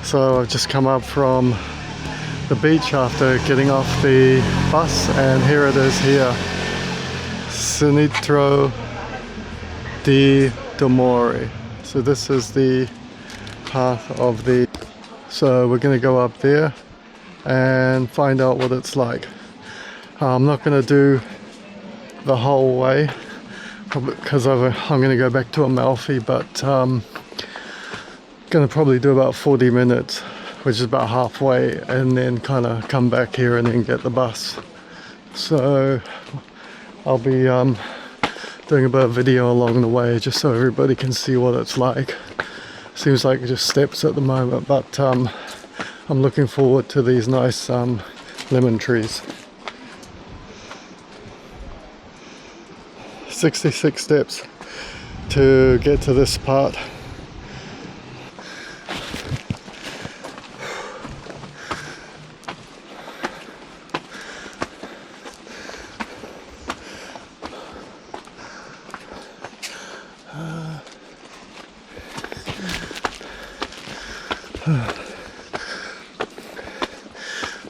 So I've just come up from the beach after getting off the bus, and here it is here. Sentiero di Limoni. So this is the path of the... So we're going to go up there and find out what it's like. I'm not going to do the whole way because I'm going to go back to Amalfi, but going to probably do about 40 minutes, which is about halfway, and then kind of come back here and then get the bus. So I'll be doing a bit of video along the way just so everybody can see what it's like. Seems like just steps at the moment, but I'm looking forward to these nice lemon trees. 66 steps to get to this part.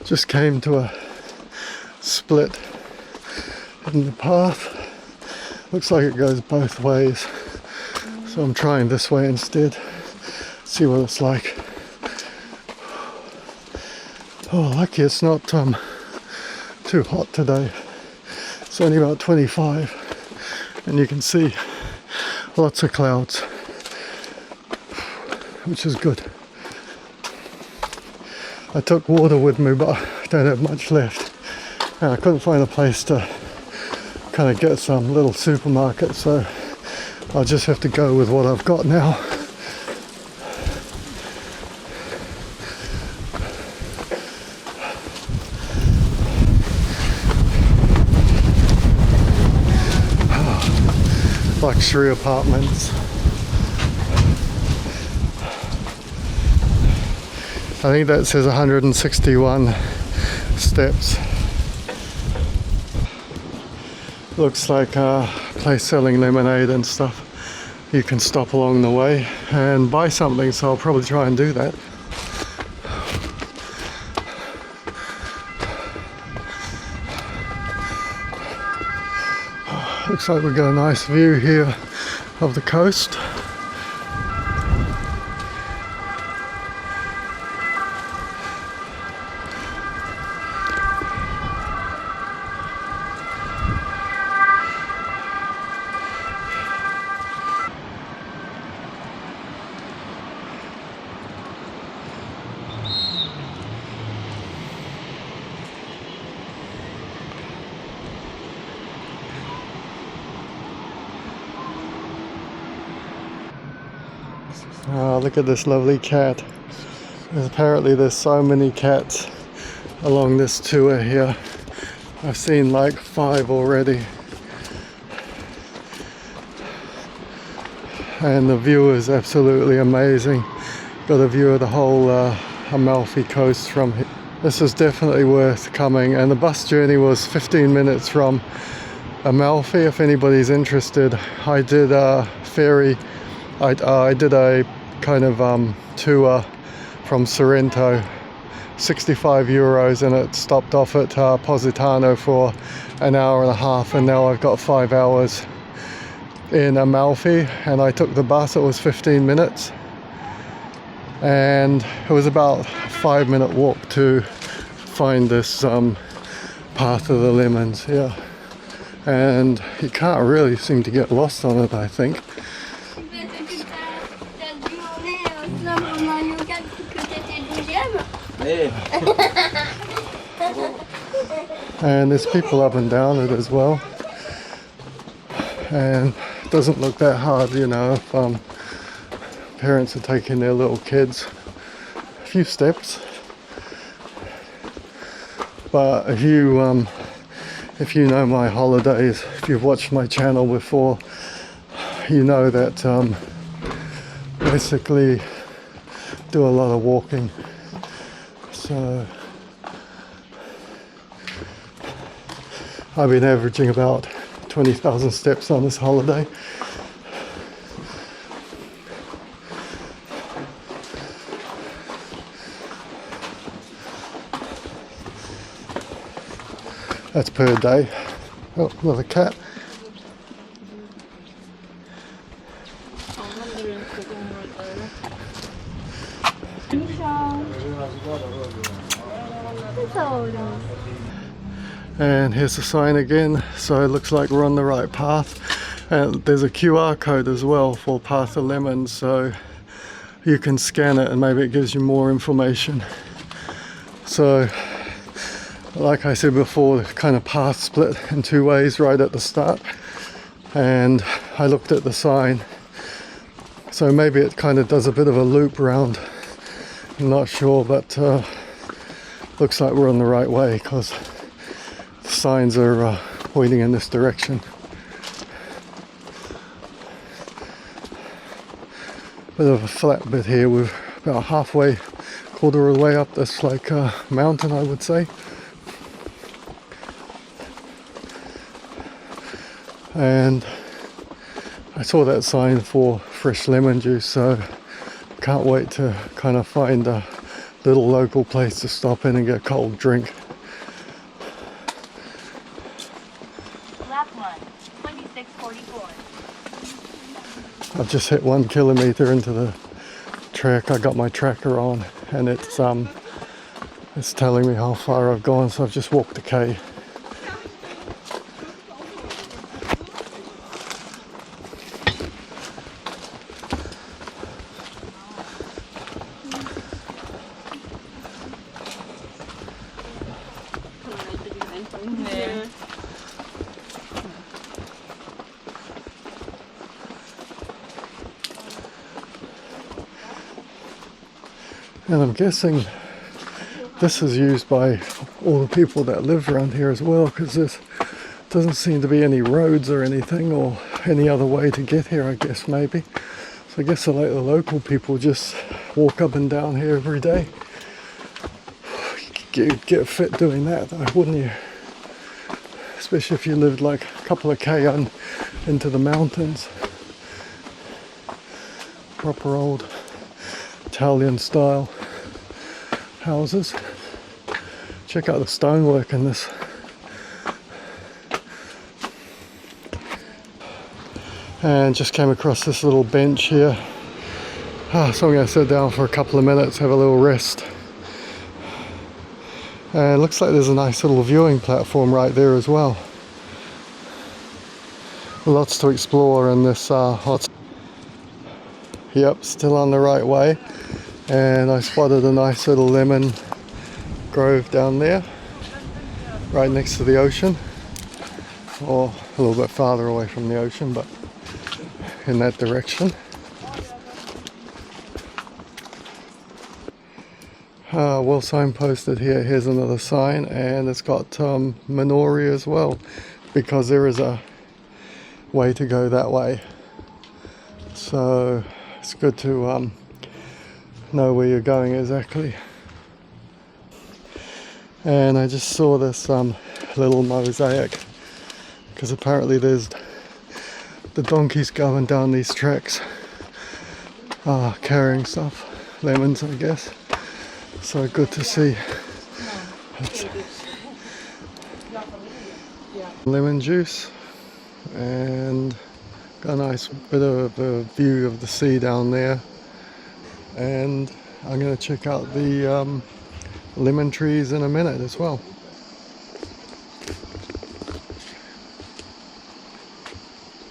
Just came to a split in the path. Looks like it goes both ways, so I'm trying this way instead. See what it's like. Oh, lucky it's not too hot today. It's only about 25, and you can see lots of clouds, which is good. I took water with me, but I don't have much left. And I couldn't find a place to kind of get some little supermarket, so I'll just have to go with what I've got now. Luxury apartments. I think that says 161 steps. Looks like a place selling lemonade and stuff. You can stop along the way and buy something, so I'll probably try and do that. Looks like we've got a nice view here of the coast. Oh, look at this lovely cat. Apparently there's so many cats along this tour here. I've seen like 5 already. And the view is absolutely amazing. Got a view of the whole Amalfi coast from here. This is definitely worth coming, and the bus journey was 15 minutes from Amalfi if anybody's interested. I did a ferry. I did a kind of tour from Sorrento, 65 euros, and it stopped off at Positano for an hour and a half, and now I've got 5 hours in Amalfi, and I took the bus. It was 15 minutes, and it was about a 5-minute walk to find this path of the lemons here, and you can't really seem to get lost on it, I think. And there's people up and down it as well, and it doesn't look that hard, you know, if parents are taking their little kids. A few steps, but if you know my holidays, if you've watched my channel before, you know that basically do a lot of walking. So I've been averaging about 20,000 steps on this holiday. That's per day. Oh, another cat. And here's the sign again, so it looks like we're on the right path. And there's a QR code as well for Path of Lemons, so you can scan it and maybe it gives you more information. So like I said before, the kind of path split in two ways right at the start, and I looked at the sign, so maybe it kind of does a bit of a loop round. I'm not sure, but looks like we're on the right way because the signs are pointing in this direction. Bit of a flat bit here. We're about halfway, quarter of the way up this like mountain, I would say. And I saw that sign for fresh lemon juice, so can't wait to kind of find a little local place to stop in and get a cold drink. Last one, 2644. I've just hit 1 kilometer into the trek. I got my tracker on and it's telling me how far I've gone, so I've just walked a K. And I'm guessing this is used by all the people that live around here as well, because there doesn't seem to be any roads or anything, or any other way to get here, I guess, maybe. So I guess the local people just walk up and down here every day. Get fit doing that though, wouldn't you? Especially if you lived like a couple of K into the mountains. Proper old Italian style houses. Check out the stonework in this. And just came across this little bench here. So I'm going to sit down for a couple of minutes, have a little rest. And it looks like there's a nice little viewing platform right there as well. Lots to explore in this hot. Yep, still on the right way. And I spotted a nice little lemon grove down there, right next to the ocean, or a little bit farther away from the ocean, but in that direction. Well signposted here. Here's another sign, and it's got Minori as well, because there is a way to go that way. So it's good to know where you're going exactly. And I just saw this little mosaic, because apparently there's the donkeys going down these tracks carrying stuff, lemons I guess. So good to see. Lemon juice, and got a nice bit of a view of the sea down there. And I'm going to check out the lemon trees in a minute as well.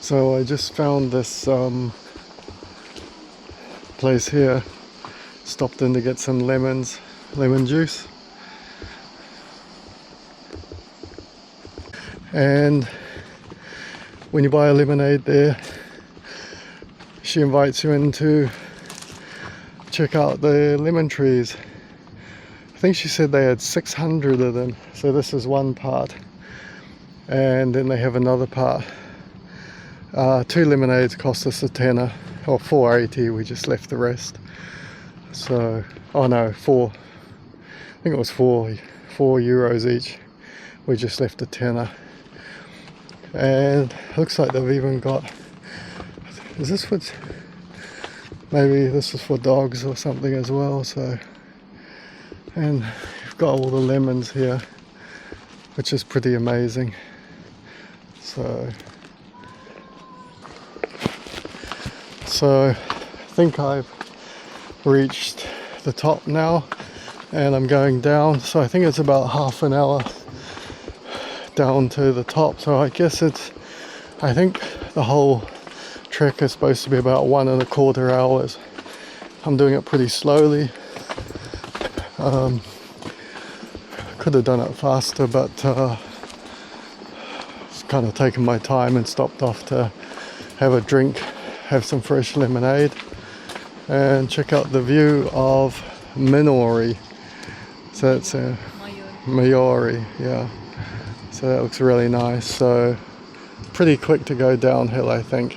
So I just found this place here, stopped in to get some lemon juice. And when you buy a lemonade there, she invites you in to check out the lemon trees. I think she said they had 600 of them, so this is one part, and then they have another part. 2 lemonades cost us a tenner, or $4.80. We just left the rest. So, oh no, I think it was 4 euros each. We just left a tenner. And looks like they've even got, is this for, maybe this is for dogs or something as well. So, and you've got all the lemons here. which is pretty amazing. So I think I've reached the top now and I'm going down, so I think it's about half an hour down to the top. So I guess I think the whole trek is supposed to be about 1.25 hours. I'm doing it pretty slowly. Could have done it faster, but just kind of taken my time and stopped off to have a drink, have some fresh lemonade, and check out the view of Minori. So it's Mayori, yeah. So that looks really nice. So pretty quick to go downhill, I think.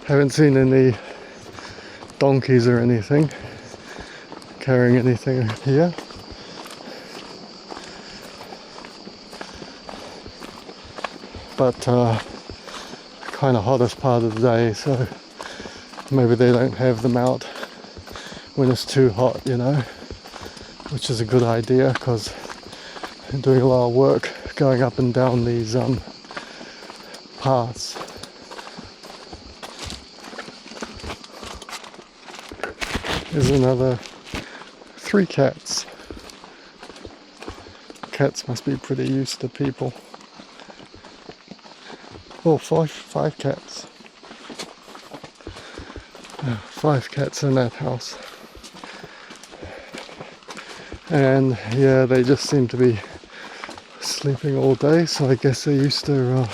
Haven't seen any donkeys or anything carrying anything here. But kind of hottest part of the day, so maybe they don't have them out when it's too hot, you know, which is a good idea because I'm doing a lot of work going up and down these paths. There's another 3 cats. Cats must be pretty used to people. Oh, five cats. 5 cats in that house. And yeah, they just seem to be sleeping all day, so I guess they're used to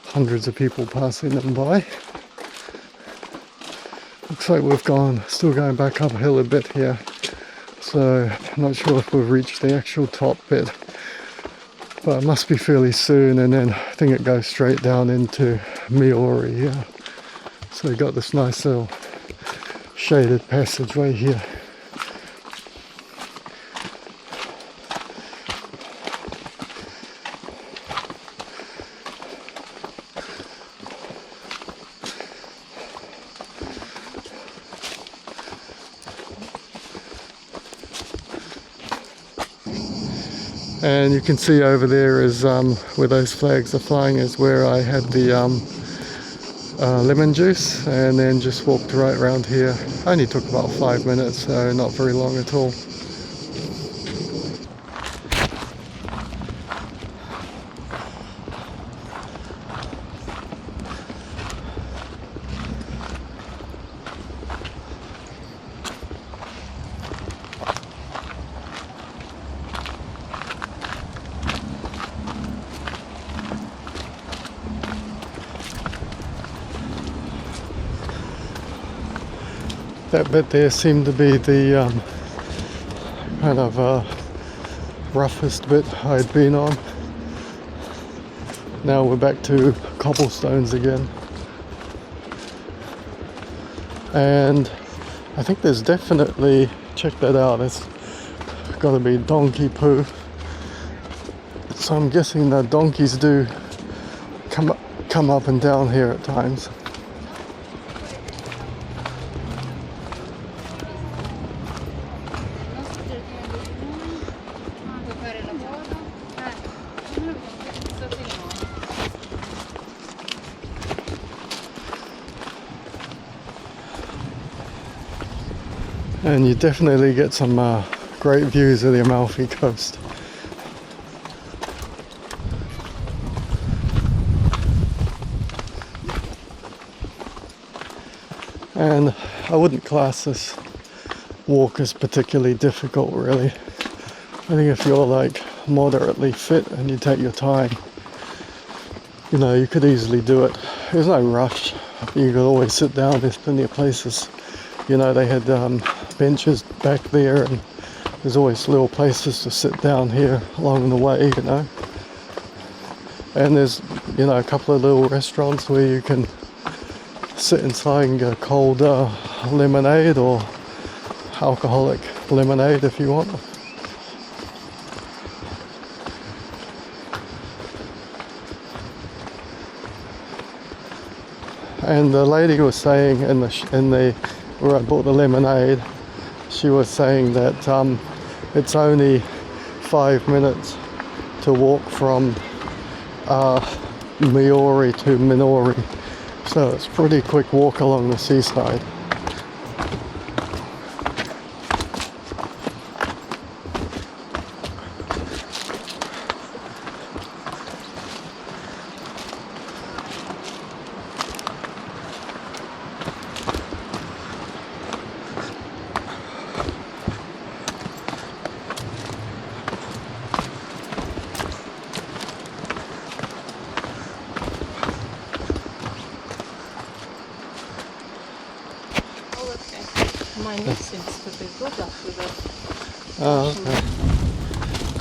hundreds of people passing them by. Looks like we've still going back uphill a bit here, so I'm not sure if we've reached the actual top bit, but it must be fairly soon, and then I think it goes straight down into Miori here. So we got this nice little shaded passageway here. And you can see over there is where those flags are flying is where I had the lemon juice, and then just walked right around here. Only took about 5 minutes, so not very long at all. That bit there seemed to be the kind of roughest bit I'd been on. Now we're back to cobblestones again. And I think there's definitely, check that out, it's got to be donkey poo. So I'm guessing that donkeys do come up and down here at times. And you definitely get some great views of the Amalfi Coast. And I wouldn't class this walk as particularly difficult, really. I think if you're like moderately fit and you take your time, you know, you could easily do it. There's no rush. You could always sit down. There's plenty of places. You know, they had benches back there, and there's always little places to sit down here along the way, you know. And there's, you know, a couple of little restaurants where you can sit inside and get a cold lemonade or alcoholic lemonade if you want. And the lady was saying in the where I bought the lemonade, she was saying that it's only 5 minutes to walk from Miori to Minori, so it's a pretty quick walk along the seaside.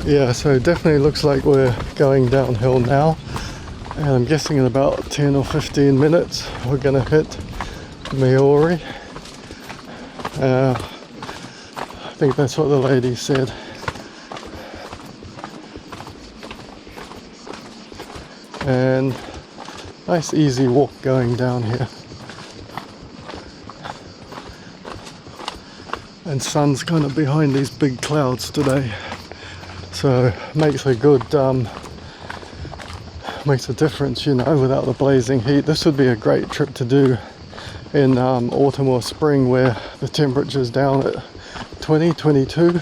Yeah, so it definitely looks like we're going downhill now, and I'm guessing in about 10 or 15 minutes we're going to hit Miori. I think that's what the lady said. And nice easy walk going down here. And sun's kind of behind these big clouds today, so makes a good makes a difference, you know, without the blazing heat. This would be a great trip to do in autumn or spring, where the temperature's down at 20, 22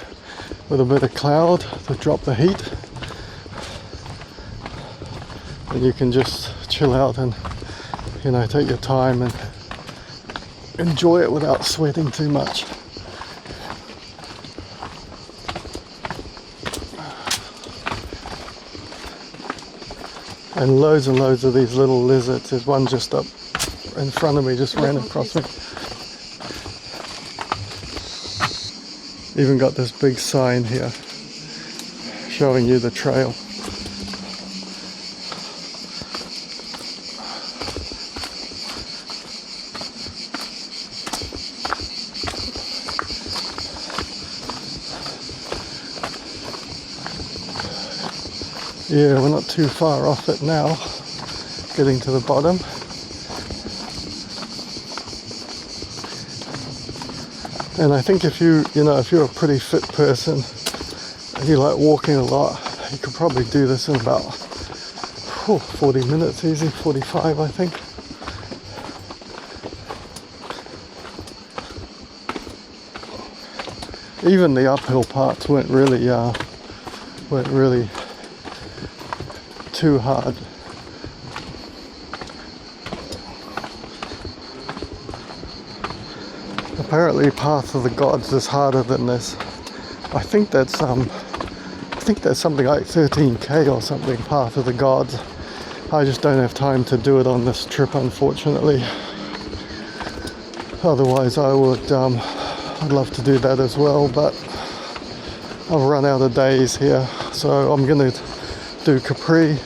with a bit of cloud to drop the heat, and you can just chill out and, you know, take your time and enjoy it without sweating too much. And loads of these little lizards. There's one just up in front of me, just ran across me. Even got this big sign here showing you the trail. Yeah, we're not too far off it now, getting to the bottom. And I think if you're a pretty fit person and you like walking a lot, you could probably do this in about 40 minutes easy, 45 I think. Even the uphill parts weren't really too hard. Apparently Path of the Gods is harder than this. I think that's something like 13k or something, Path of the Gods. I just don't have time to do it on this trip, unfortunately. Otherwise I would I'd love to do that as well, but I've run out of days here, so I'm gonna do Capri,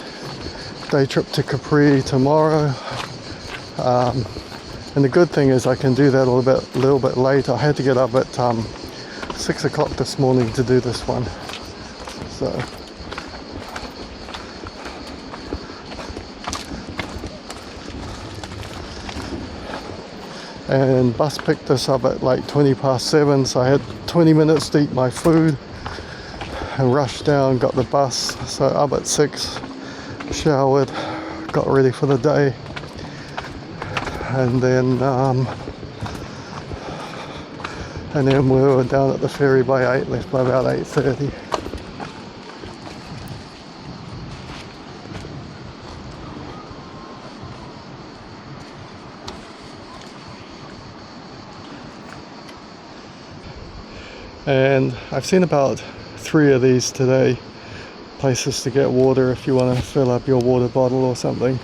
day trip to Capri tomorrow. And the good thing is I can do that a little bit late. I had to get up at 6 o'clock this morning to do this one. So and bus picked us up at like 20 past 7, so I had 20 minutes to eat my food and rushed down, got the bus. So up at 6, showered, got ready for the day, and then we were down at the ferry by 8, left by about 8:30. And I've seen about 3 of these today, places to get water if you want to fill up your water bottle or something.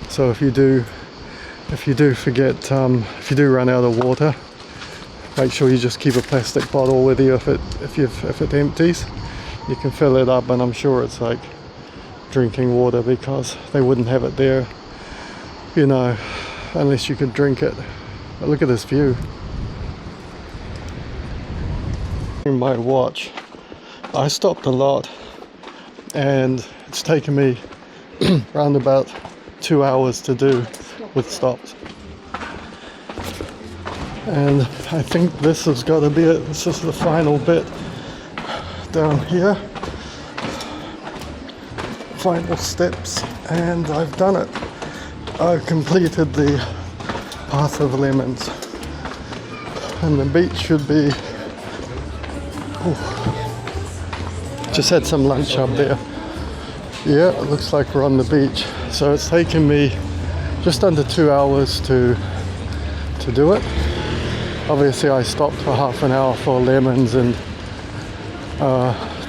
So if you do forget, if you do run out of water, make sure you just keep a plastic bottle with you. If it empties, you can fill it up, and I'm sure it's like drinking water because they wouldn't have it there, you know, unless you could drink it. But look at this view. In my watch, I stopped a lot, and it's taken me around about 2 hours to do with stops. And I think this has got to be it. This is the final bit down here. Final steps, and I've done it. I've completed the path of lemons, and the beach should be. Just had some lunch up there. Yeah, it looks like we're on the beach. So it's taken me just under 2 hours to do it. Obviously I stopped for half an hour for lemons and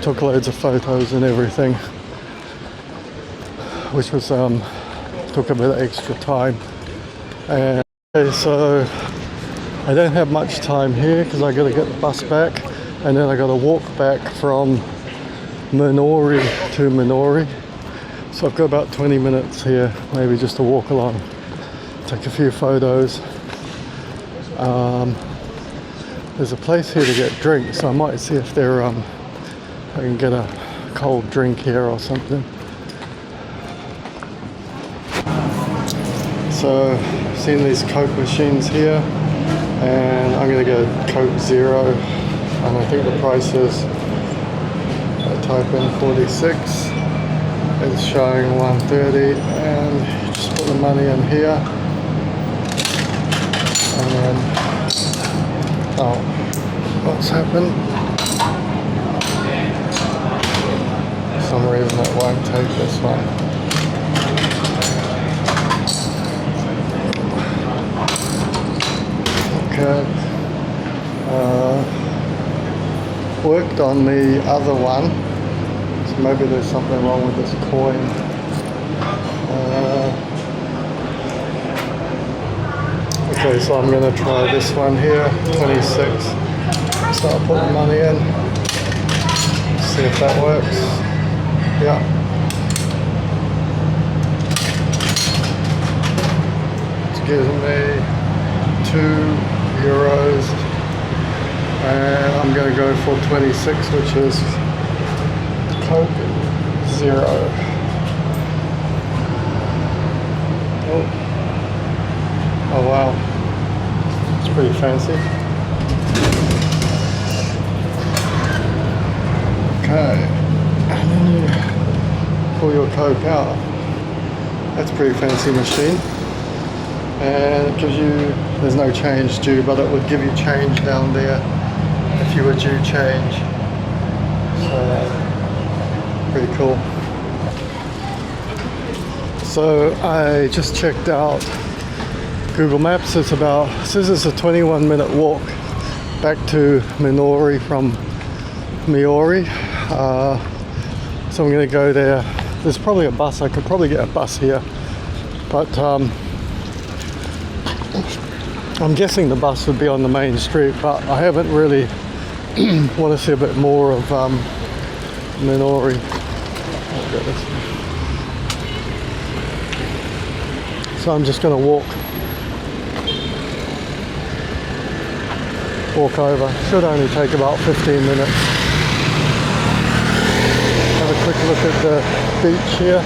took loads of photos and everything, which was took a bit of extra time. And okay, so I don't have much time here because I got to get the bus back, and then I got to walk back from Limoni to Limoni. So I've got about 20 minutes here, maybe just to walk along, take a few photos. There's a place here to get drinks, so I might see if they're I can get a cold drink here or something. So I've seen these Coke machines here, and I'm going to get a Coke Zero, and I think the price is, I type in 46, it's showing 130, and you just put the money in here, and then, oh, what's happened? For some reason it won't take this one. Okay. Worked on the other one, so maybe there's something wrong with this coin. Okay, so I'm going to try this one here, 26. So I'll put the money in, see if that works. Yeah. It's giving me €2, and I'm going to go for 26, which is Coke Zero. Oh wow, it's pretty fancy. Okay, and then you pull your Coke out. That's a pretty fancy machine. And it gives you, there's no change due, but it would give you change down there if you were due change. So, pretty cool. So I just checked out Google Maps. It says it's a 21-minute walk back to Limoni from Limoni. So I'm going to go there. There's probably a bus. I could probably get a bus here, but I'm guessing the bus would be on the main street, but I haven't really want to see a bit more of Limoni. So I'm just going to walk over. Should only take about 15 minutes. Have a quick look at the beach here.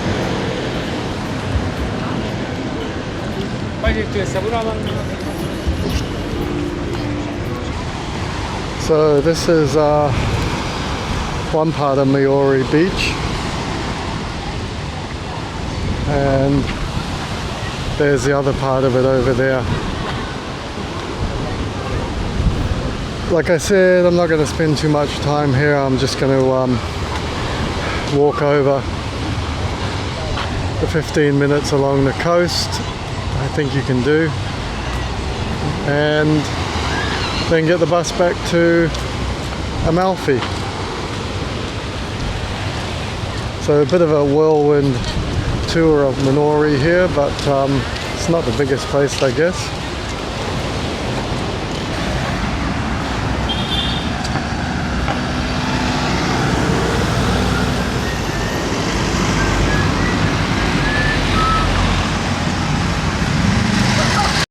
So this is one part of Limoni Beach, and there's the other part of it over there. Like I said, I'm not going to spend too much time here. I'm just going to walk over the 15 minutes along the coast. I think you can do, and then get the bus back to Amalfi. So a bit of a whirlwind tour of Limoni here, but it's not the biggest place, I guess.